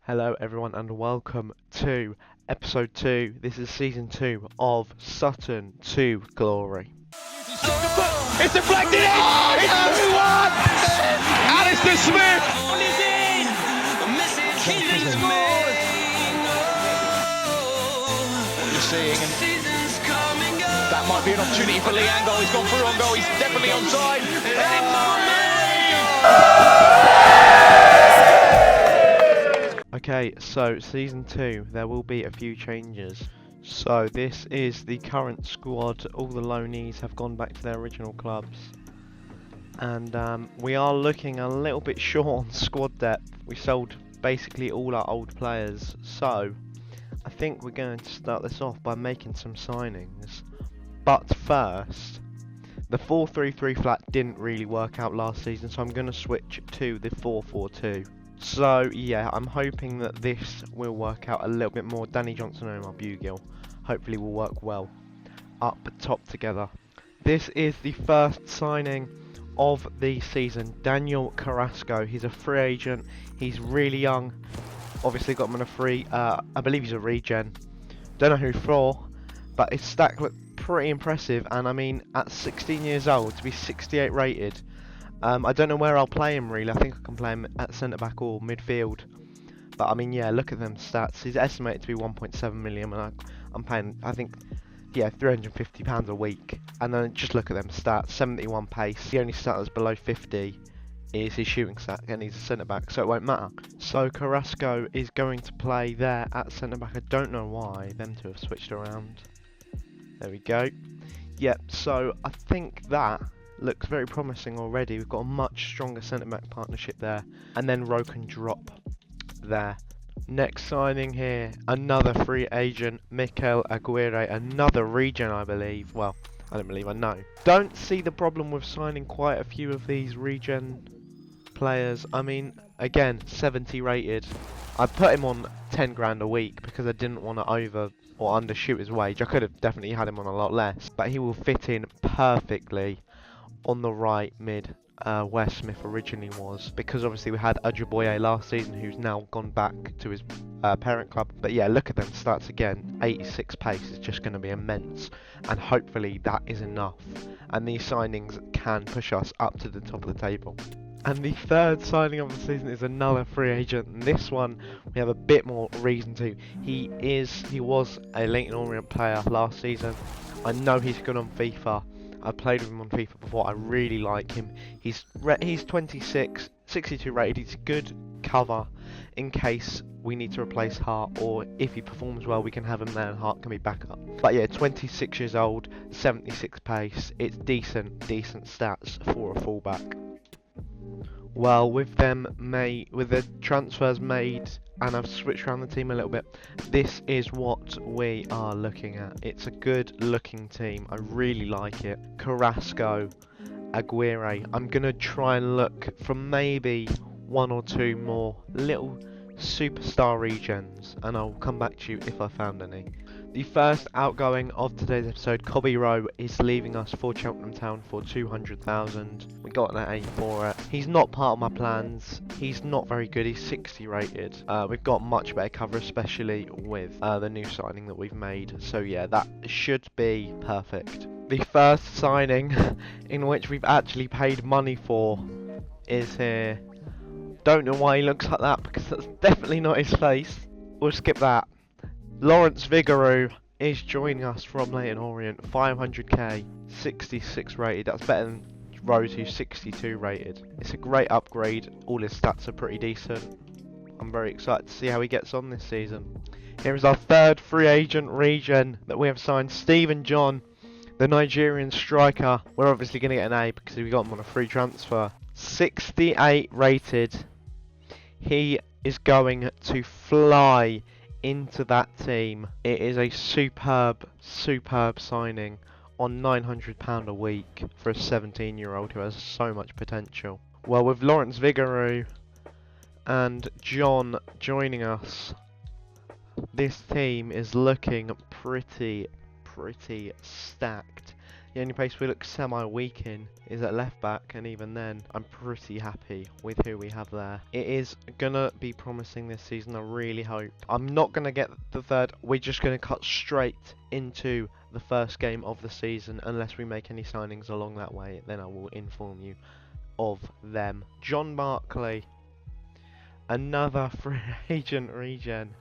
Hello everyone and welcome to episode 2. This is season 2 of Sutton to Glory. It's deflected in! It's 2-1! Alistair Smith! He's in! Keeling scores! What you're seeing, and that might be an opportunity for Lee Angol. He's gone through on goal, he's definitely onside. Okay, so season 2, there will be a few changes. So this is the current squad. All the loanees have gone back to their original clubs. And we are looking a little bit short on squad depth. We sold basically all our old players. So I think we're going to start this off by making some signings. But first, the 4-3-3 flat didn't really work out last season, so I'm going to switch to the 4-4-2. So yeah, I'm hoping that this will work out a little bit more. Danny Johnson and Bugill hopefully will work well up top together. This is the first signing of the season, Daniel Carrasco. He's a free agent, he's really young, obviously got him on a free, I believe he's a regen, don't know who for, but his stack looked pretty impressive, and I mean at 16 years old to be 68 rated, I don't know where I'll play him really. I think I can play him at centre back or midfield. But I mean, yeah, look at them stats. He's estimated to be 1.7 million, and I'm paying, I think, yeah, £350 a week. And then just look at them stats: 71 pace. The only stat that's below 50 is his shooting stat, and he's a centre back, so it won't matter. So Carrasco is going to play there at centre back. I don't know why them two have switched around. There we go. Yep. So I think that looks very promising already. We've got a much stronger centre-back partnership there. And then Rowe can drop there. Next signing here, another free agent, Mikel Aguirre, another regen I believe. Well, I don't believe, I know. Don't see the problem with signing quite a few of these regen players. I mean, again, 70 rated. I put him on 10 grand a week because I didn't want to over or undershoot his wage. I could have definitely had him on a lot less, but he will fit in perfectly on the right mid where Smith originally was, because obviously we had Ajiboye last season who's now gone back to his parent club. But yeah, look at them stats again. 86 pace is just going to be immense, and hopefully that is enough, and these signings can push us up to the top of the table. And the third signing of the season is another free agent, and this one we have a bit more reason to. He was a Leyton Orient player last season. I know he's good on FIFA. I played with him on FIFA before. I really like him. He's 26, 62 rated. He's a good cover in case we need to replace Hart, or if he performs well, we can have him there and Hart can be backup. But yeah, 26 years old, 76 pace. It's decent stats for a fullback. Well, with the transfers made, and I've switched around the team a little bit, this is what we are looking at. It's a good looking team. I really like it. Carrasco, Aguirre. I'm going to try and look for maybe one or two more little superstar regens, and I'll come back to you if I found any. The first outgoing of today's episode, Cobby Rowe, is leaving us for Cheltenham Town for 200,000. We got an A for it. He's not part of my plans. He's not very good. He's 60 rated. We've got much better cover, especially with the new signing that we've made. So yeah, that should be perfect. The first signing in which we've actually paid money for is here. Don't know why he looks like that, because that's definitely not his face. We'll skip that. Lawrence Vigouroux is joining us from Leyton Orient, 500k, 66 rated. That's better than Rose, who's 62 rated. It's a great upgrade. All his stats are pretty decent. I'm very excited to see how he gets on this season. Here is our third free agent regen that we have signed, Stephen John, the Nigerian striker. We're obviously going to get an A because we got him on a free transfer. 68 rated. He is going to fly into that team. It is a superb signing on £900 a week for a 17-year-old who has so much potential. Well, with Lawrence Vigouroux and John joining us, this team is looking pretty stacked. The only place we look semi-weak in is at left back, and even then, I'm pretty happy with who we have there. It is gonna be promising this season, I really hope. I'm not gonna get the third, we're just gonna cut straight into the first game of the season, unless we make any signings along that way, then I will inform you of them. John Barkley, another free agent regen,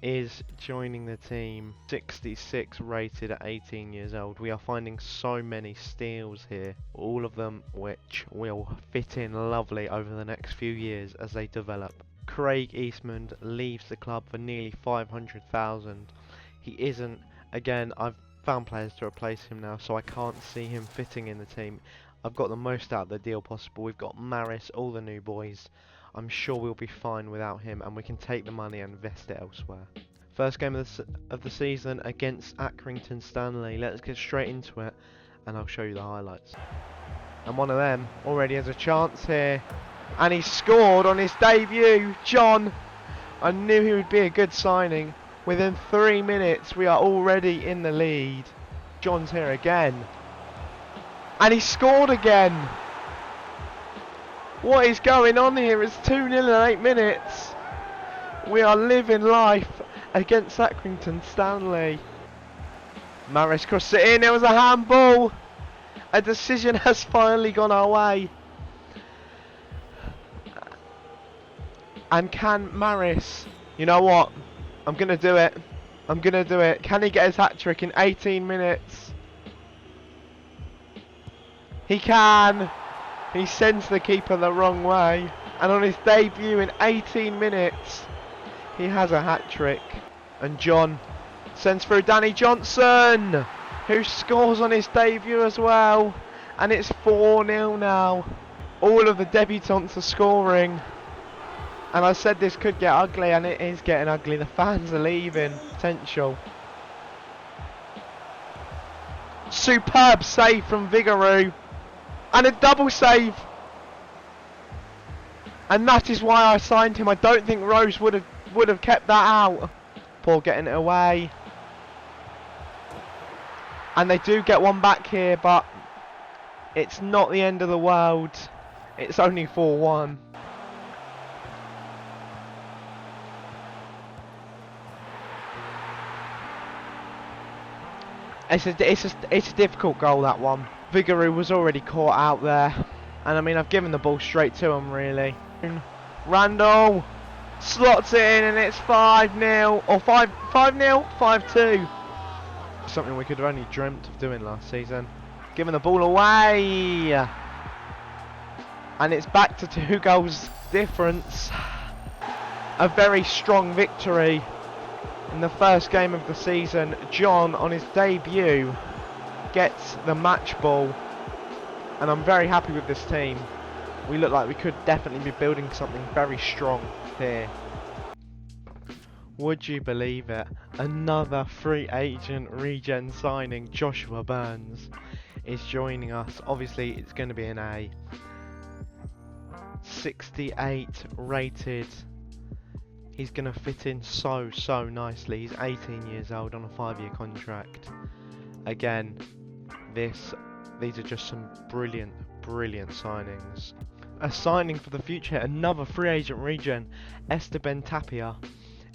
is joining the team. 66 rated at 18 years old. We are finding so many steals here, all of them which will fit in lovely over the next few years as they develop. Craig Eastman leaves the club for nearly 500,000. He isn't, again, I've found players to replace him now, so I can't see him fitting in the team. I've got the most out of the deal possible. We've got Maris, all the new boys. I'm sure we'll be fine without him, and we can take the money and invest it elsewhere. First game of the season against Accrington Stanley. Let's get straight into it, and I'll show you the highlights. And one of them already has a chance here, and he scored on his debut. John, I knew he would be a good signing. Within 3 minutes, we are already in the lead. John's here again, and he scored again. What is going on here? It's 2-0 in 8 minutes. We are living life against Accrington Stanley. Maris crossed it in. It was a handball. A decision has finally gone our way. And can Maris... You know what? I'm going to do it. I'm going to do it. Can he get his hat-trick in 18 minutes? He can. He sends the keeper the wrong way, and on his debut in 18 minutes, he has a hat-trick. And John sends through Danny Johnson, who scores on his debut as well, and it's 4-0 now. All of the debutants are scoring, and I said this could get ugly, and it is getting ugly. The fans are leaving. Potential. Superb save from Vigouroux. And a double save, and that is why I signed him. I don't think Rose would have kept that out. Paul getting it away, and they do get one back here, but it's not the end of the world. It's only 4-1. It's a difficult goal, that one. Vigouroux was already caught out there, and I mean, I've given the ball straight to him, really. Randall slots it in, and it's 5-0 or 5-0, 5-2. Something we could have only dreamt of doing last season. Giving the ball away, and it's back to 2 goals difference. A very strong victory in the first game of the season. John, on his debut, gets the match ball, and I'm very happy with this team. We look like we could definitely be building something very strong here. Would you believe it? Another free agent regen signing. Joshua Burns is joining us. Obviously it's going to be an A. 68 rated. He's going to fit in so nicely. He's 18 years old on a 5-year contract. Again, these are just some brilliant signings. A signing for the future, another free agent regen, Esteban Tapia.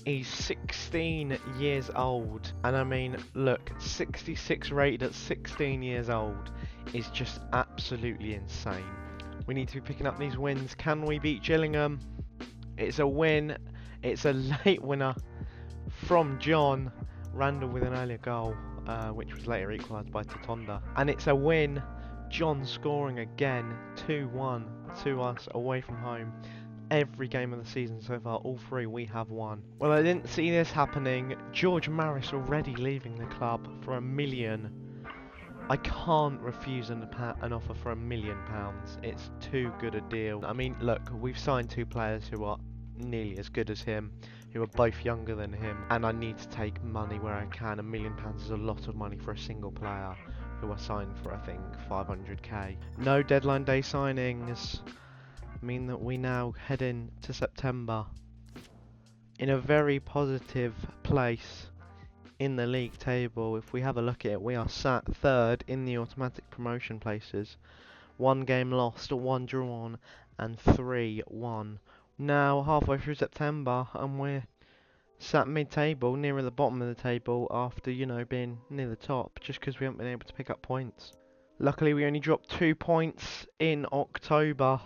He's 16 years old, and I mean, look, 66 rated at 16 years old is just absolutely insane. We need to be picking up these wins. Can we beat Gillingham? It's a win. It's a late winner from John. Randall with an earlier goal, which was later equalised by Tatonda. And it's a win. John scoring again, 2-1 to us away from home. Every game of the season so far, all 3 we have won. Well, I didn't see this happening. George Maris already leaving the club for £1 million. I can't refuse an offer for £1 million. It's too good a deal. I mean, look, we've signed 2 players who are nearly as good as him, who are both younger than him, and I need to take money where I can. £1 million is a lot of money for a single player who are signed for, I think, 500k. No deadline day signings mean that we now head into September in a very positive place in the league table. If we have a look at it, we are sat third in the automatic promotion places. 1 game lost, 1 drawn, and 3 won. Now halfway through September, and we're sat mid-table, nearer the bottom of the table after, you know, being near the top, just because we haven't been able to pick up points. Luckily, we only dropped 2 points in October,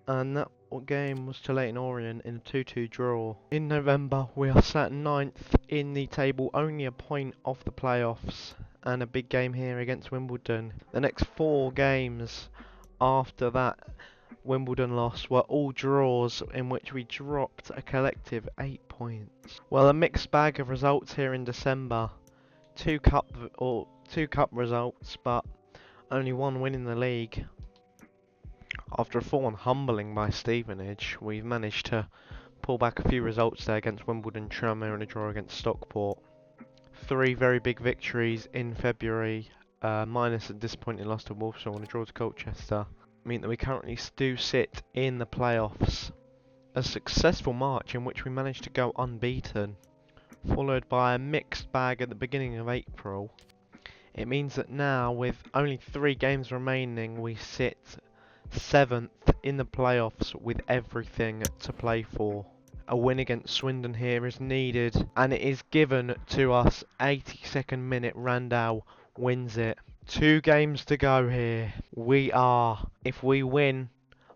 and that game was to Leyton Orient in a 2-2 draw. In November, we are sat 9th in the table, only a point off the playoffs, and a big game here against Wimbledon. The next 4 games after that Wimbledon loss were all draws, in which we dropped a collective 8 points. Well, a mixed bag of results here in December. Two cup results, but only 1 win in the league. After a 4-1 humbling by Stevenage, we've managed to pull back a few results there against Wimbledon, Tranmere, and a draw against Stockport. 3 very big victories in February, minus a disappointing loss to Walsall and a draw to Colchester, mean that we currently do sit in the playoffs. A successful March in which we managed to go unbeaten, followed by a mixed bag at the beginning of April. It means that now, with only 3 games remaining, we sit 7th in the playoffs with everything to play for. A win against Swindon here is needed, and it is given to us. 82nd minute, Randall wins it. 2 games to go here. If we win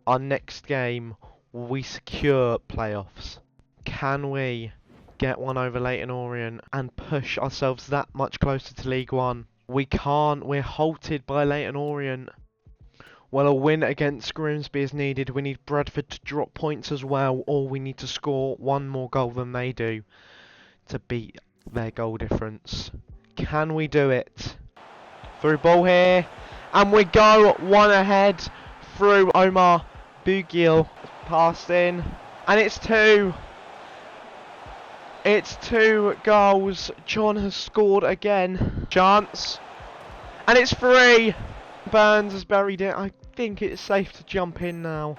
our next game, we secure playoffs. Can we get one over Leyton Orient and push ourselves that much closer to League One? We can't. We're halted by Leyton Orient. Well, a win against Grimsby is needed. We need Bradford to drop points as well, or we need to score 1 more goal than they do to beat their goal difference. Can we do it? Through ball here, and we go 1 ahead through Omar Bugil. Passed in, and it's 2. It's 2 goals. John has scored again. Chance, and it's 3. Burns has buried it. I think it's safe to jump in now.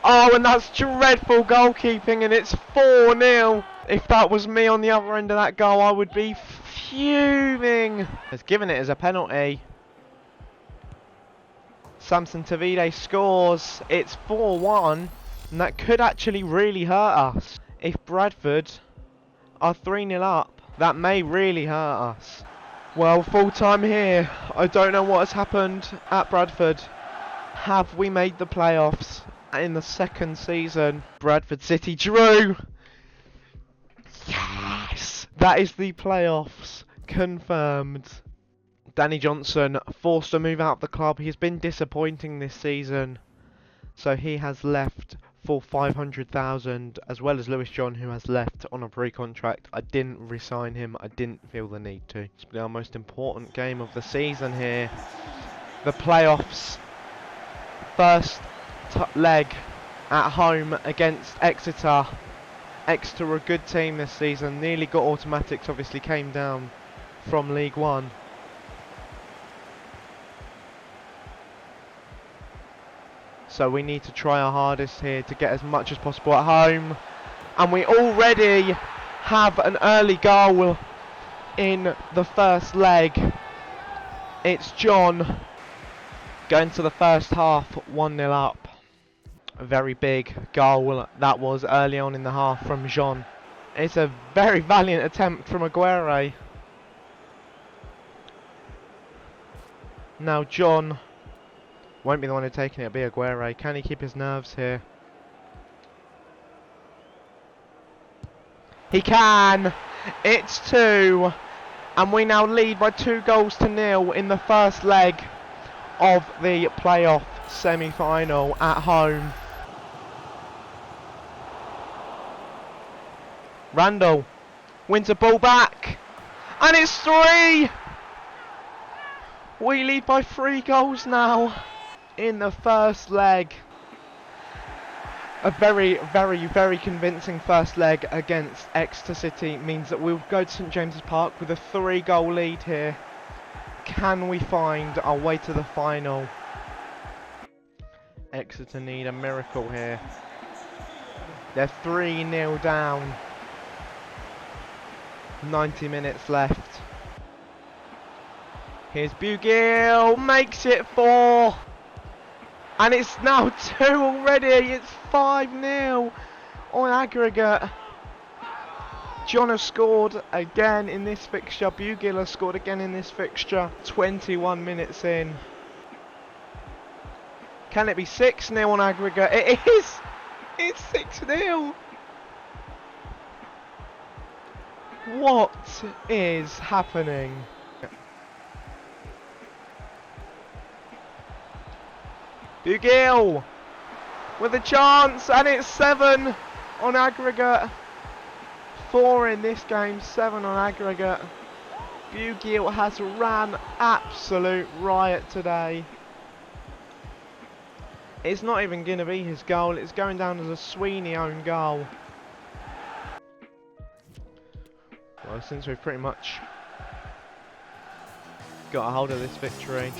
Oh, and that's dreadful goalkeeping, and it's 4-0. If that was me on the other end of that goal, I would be fuming. Has given it as a penalty. Samson Tavide scores. It's 4-1, and that could actually really hurt us. If Bradford are 3-0 up, that may really hurt us. Well, full time here. I don't know what has happened at Bradford. Have we made the playoffs in the 2nd season? Bradford City drew. Yes! That is the playoffs confirmed. Danny Johnson forced to move out of the club. He's been disappointing this season, so he has left for 500,000, as well as Lewis John, who has left on a pre-contract. I didn't re-sign him. I didn't feel the need to. It's been our most important game of the season here. The playoffs. First leg at home against Exeter. Exeter are a good team this season. Nearly got automatics, obviously came down from League One. So we need to try our hardest here to get as much as possible at home. And we already have an early goal in the first leg. It's John going to the first half, 1-0 up. A very big goal that was early on in the half from Jean. It's a very valiant attempt from Aguirre. Now John won't be the one who's taking it, it'll be Aguirre. Can he keep his nerves here? He can! It's 2! And we now lead by 2-0 in the first leg of the playoff semi-final at home. Randall wins a ball back, and it's 3! We lead by 3 goals now in the first leg. A very, very, very convincing first leg against Exeter City means that we'll go to St James's Park with a 3-goal lead here. Can we find our way to the final? Exeter need a miracle here. They're 3-0 down. 90 minutes left. Here's Bugiel, makes it 4. And it's now 2 already. It's 5-0 on aggregate. John has scored again in this fixture. Bugiel has scored again in this fixture. 21 minutes in. Can it be 6-0 on aggregate? It is! It's 6-0! What is happening? Bugiel with a chance, and it's 7 on aggregate. 4 in this game, 7 on aggregate. Bugiel has ran absolute riot today. It's not even going to be his goal, it's going down as a Sweeney own goal. Well, since we've pretty much got a hold of this victory,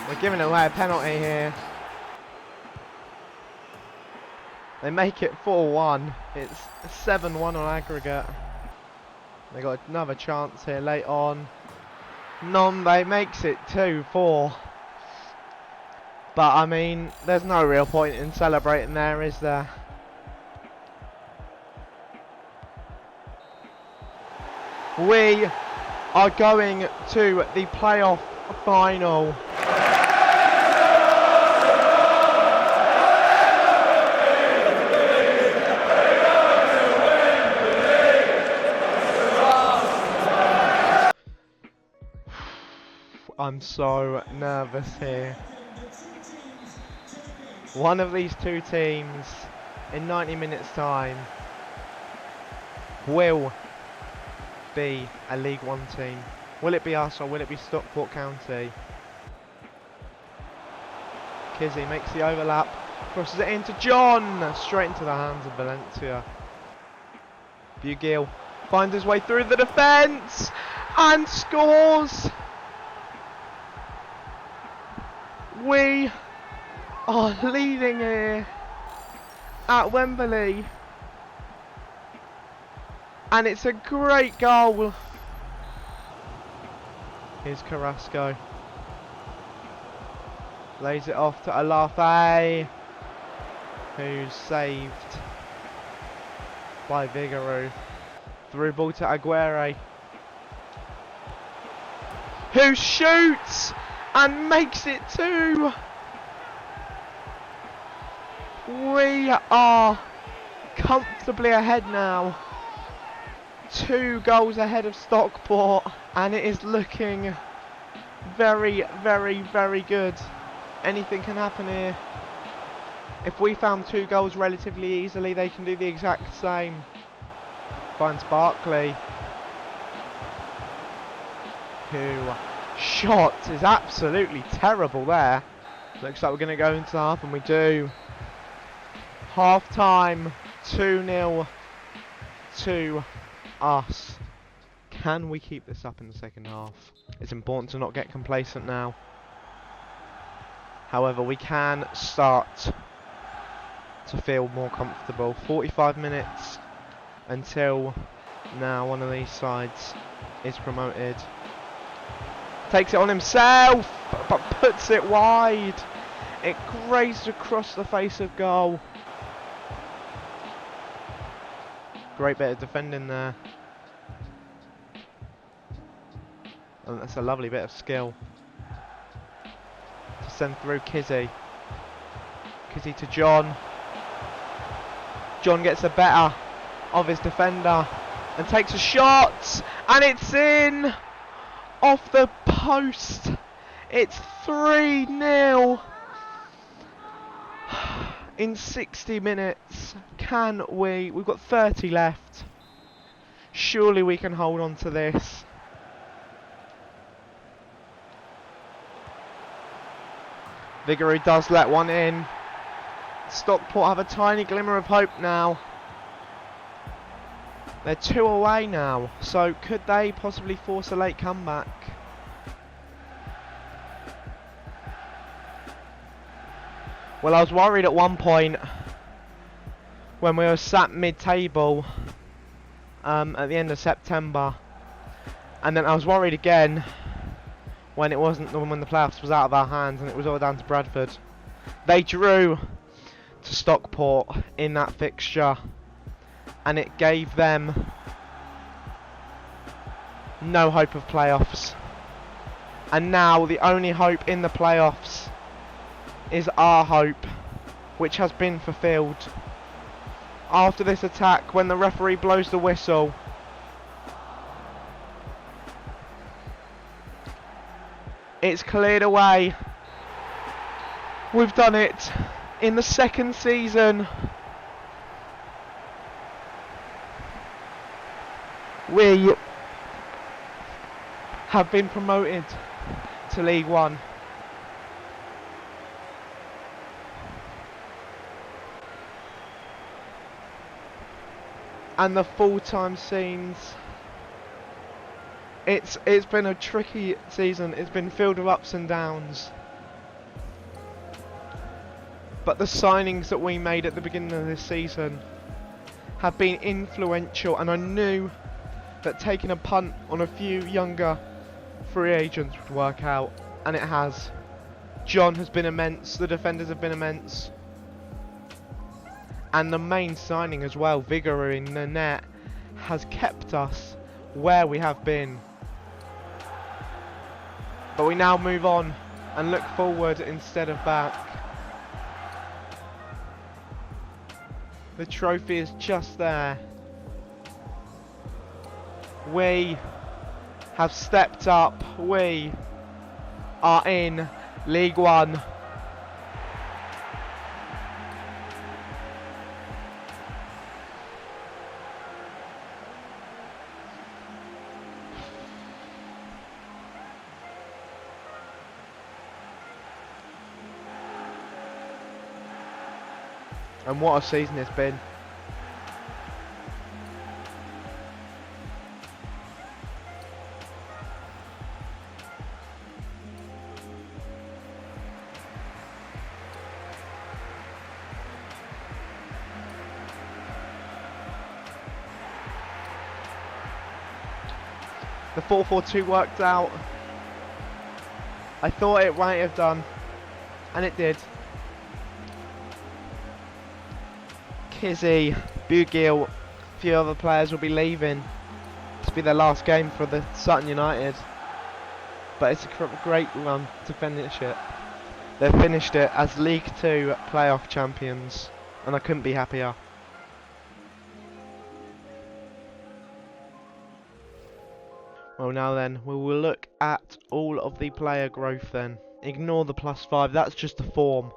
we're giving away a penalty here. They make it 4-1. It's 7-1 on aggregate. They got another chance here late on. Nombe makes it 2-4. But I mean, there's no real point in celebrating there, is there? We are going to the playoff final. I'm so nervous here. One of these two teams in 90 minutes time will be a League One team. Will it be us or will it be Stockport County? Kizzy makes the overlap, crosses it into John, straight into the hands of Valencia. Bugiel finds his way through the defence and scores! We are leading here at Wembley, and it's a great goal. Here's Carrasco, lays it off to Alafe, who's saved by Vigouroux. Through ball to Aguirre, who shoots and makes it 2. We are comfortably ahead now. 2 goals ahead of Stockport, and it is looking very, very, very good. Anything can happen here. If we found 2 goals relatively easily, they can do the exact same. Finds Barkley, who shot is absolutely terrible there. Looks like we're going to go into half, and we do. Half time, 2-0 to us. Can we keep this up in the second half? It's important to not get complacent now. However, we can start to feel more comfortable. 45 minutes until now one of these sides is promoted. Takes it on himself, but puts it wide. It grazed across the face of goal. Great bit of defending there. And that's a lovely bit of skill to send through Kizzy. Kizzy to John. John gets the better of his defender and takes a shot, and it's in off the post. It's 3-0 in 60 minutes. Can we? We've got 30 left. Surely we can hold on to this. Vigouroux does let one in. Stockport have a tiny glimmer of hope now. They're 2 away now, so could they possibly force a late comeback? Well, I was worried at one point when we were sat mid-table at the end of September, and then I was worried again when it wasn't when the playoffs was out of our hands and it was all down to Bradford. They drew to Stockport in that fixture, and it gave them no hope of playoffs. And now the only hope in the playoffs is our hope, which has been fulfilled. After this attack, when the referee blows the whistle, it's cleared away. We've done it in the second season. We have been promoted to League One. And the full-time scenes, it's been a tricky season. It's been filled with ups and downs, but the signings that we made at the beginning of this season have been influential, and I knew that taking a punt on a few younger free agents would work out, and it has. John has been immense, the defenders have been immense, and the main signing as well, Vigor in the net, has kept us where we have been. But we now move on and look forward instead of back. The trophy is just there. We have stepped up. We are in League One. And what a season it's been. The 4-4-2 worked out. I thought it might have done, and it did. Kizzy, Bugil, a few other players will be leaving. This will be their last game for the Sutton United. But it's a great run to finish it. They've finished it as League 2 playoff champions, and I couldn't be happier. Well, now then, we will look at all of the player growth then. Ignore the +5, that's just the form.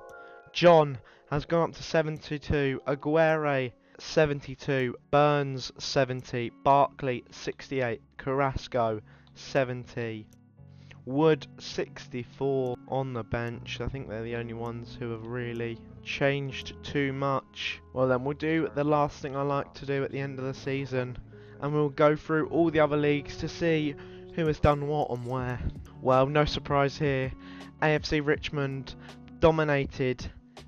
John has gone up to 72, Aguirre 72, Burns 70, Barkley 68, Carrasco 70, Wood 64 on the bench. I think they're the only ones who have really changed too much. Well then, we'll do the last thing I like to do at the end of the season, and we'll go through all the other leagues to see who has done what and where. Well, no surprise here. AFC Richmond dominated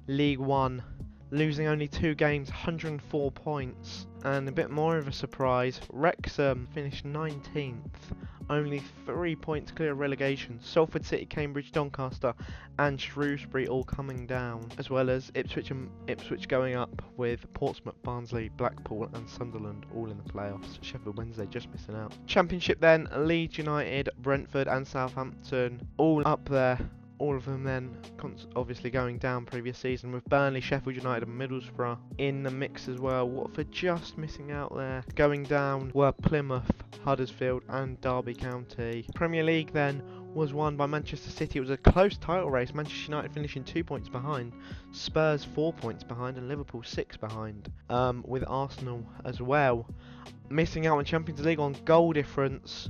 League One, losing only 2 games, 104 points. And a bit more of a surprise, Wrexham finished 19th, only 3 points clear of relegation. Salford City, Cambridge, Doncaster and Shrewsbury all coming down, as well as Ipswich going up, with Portsmouth, Barnsley, Blackpool and Sunderland all in the playoffs. Sheffield Wednesday just missing out. Championship then, Leeds United, Brentford and Southampton all up there. All of them then obviously going down previous season, with Burnley, Sheffield United and Middlesbrough in the mix as well. Watford just missing out there. Going down were Plymouth, Huddersfield and Derby County. Premier League then was won by Manchester City. It was a close title race. Manchester United finishing 2 points behind, Spurs 4 points behind and Liverpool 6 behind, with Arsenal as well missing out on Champions League on goal difference.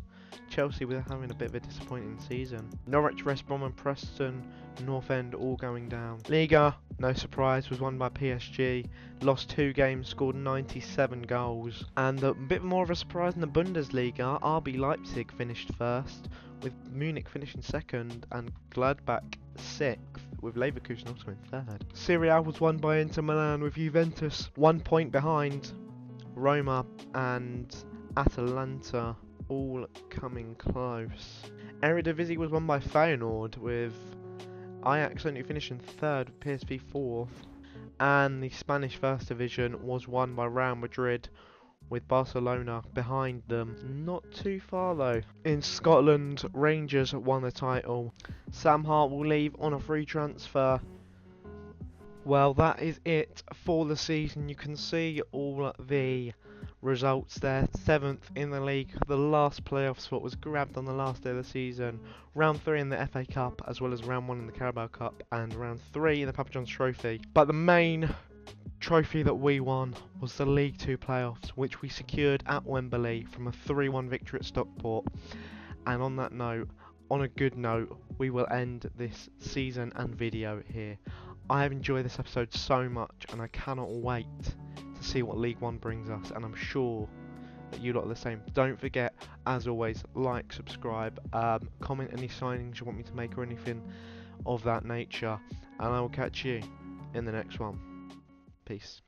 Chelsea were having a bit of a disappointing season. Norwich, West Brom and Preston North End all going down. Liga, no surprise, was won by PSG. Lost 2 games, scored 97 goals. And a bit more of a surprise in the Bundesliga, RB Leipzig finished first, with Munich finishing second and Gladbach 6th. with Leverkusen also in third. Serie A was won by Inter Milan, with Juventus 1 point behind. Roma and Atalanta all coming close. Eredivisie was won by Feyenoord, with Ajax only finishing third, with PSV fourth. And the Spanish First Division was won by Real Madrid, with Barcelona behind them. Not too far though. In Scotland, Rangers won the title. Sam Hart will leave on a free transfer. Well, that is it for the season. You can see all the results there. 7th in the league. The last playoff spot was grabbed on the last day of the season. Round 3 in the FA Cup, as well as round 1 in the Carabao Cup, and round 3 in the Papa John's Trophy. But the main trophy that we won was the League 2 playoffs, which we secured at Wembley from a 3-1 victory at Stockport. And on that note, on a good note, we will end this season and video here. I have enjoyed this episode so much, and I cannot wait to see what League 1 brings us, and I'm sure that you lot are the same. Don't forget, as always, like, subscribe, comment any signings you want me to make or anything of that nature, and I will catch you in the next one. Peace.